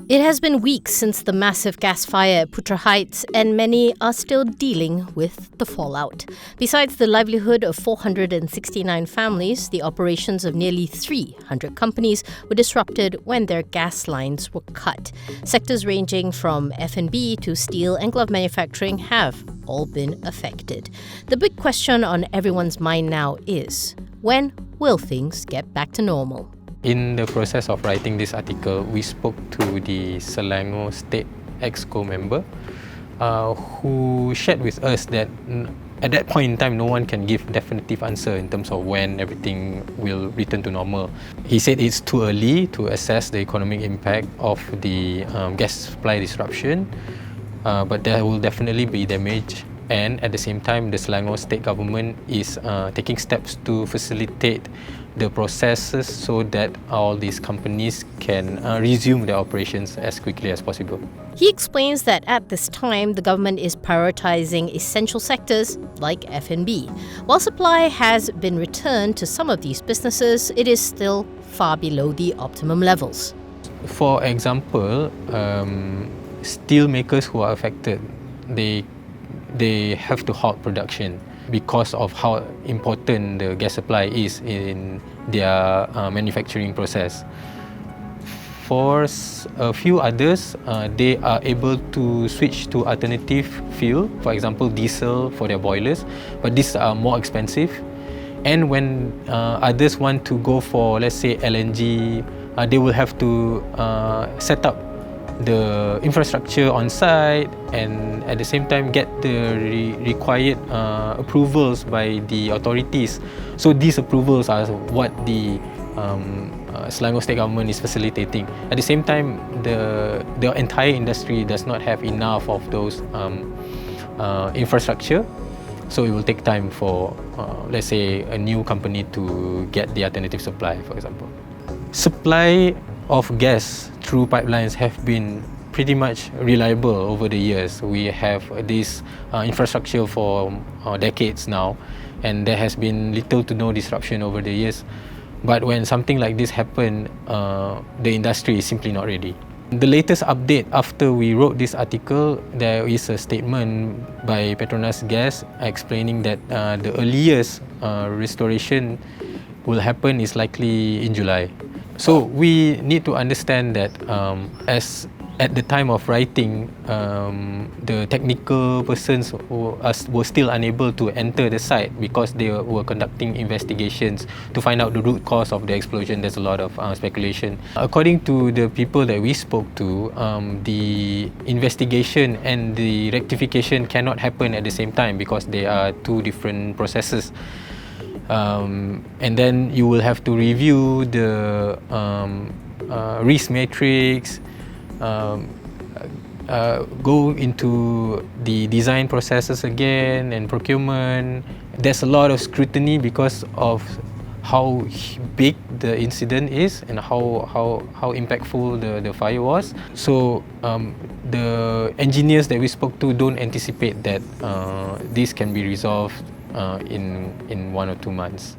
It has been weeks since the massive gas fire at Putra Heights, and many are still dealing with the fallout. Besides the livelihood of 469 families, the operations of nearly 300 companies were disrupted when their gas lines were cut. Sectors ranging from F&B to steel and glove manufacturing have all been affected. The big question on everyone's mind now is, when will things get back to normal? In the process of writing this article, we spoke to the Selangor State Exco member who shared with us that at that point in time, no one can give definitive answer in terms of when everything will return to normal. He said it's too early to assess the economic impact of the gas supply disruption, but there will definitely be damage. And at the same time, the Selangor state government is taking steps to facilitate the processes so that all these companies can resume their operations as quickly as possible. He explains that at this time, the government is prioritizing essential sectors like F&B. While supply has been returned to some of these businesses, it is still far below the optimum levels. For example, steel makers who are affected, they have to halt production because of how important the gas supply is in their manufacturing process. For a few others, they are able to switch to alternative fuel, for example diesel for their boilers, but these are more expensive. And when others want to go for, let's say, LNG, they will have to set up the infrastructure on site and at the same time get the required approvals by the authorities. So these approvals are what the Selangor state government is facilitating. At the same time, the entire industry does not have enough of those infrastructure. So it will take time for, let's say, a new company to get the alternative supply, for example. Supply of gas through pipelines have been pretty much reliable over the years. We have this infrastructure for decades now, and there has been little to no disruption over the years. But when something like this happens, the industry is simply not ready. The latest update after we wrote this article, there is a statement by Petronas Gas explaining that the earliest restoration will happen is likely in July. So we need to understand that as at the time of writing, the technical persons were still unable to enter the site because they were conducting investigations to find out the root cause of the explosion. There's a lot of speculation. According to the people that we spoke to, the investigation and the rectification cannot happen at the same time because they are two different processes. And then you will have to review the risk matrix, go into the design processes again and procurement. There's a lot of scrutiny because of how big the incident is and how impactful the fire was. So the engineers that we spoke to don't anticipate that this can be resolved in 1 or 2 months.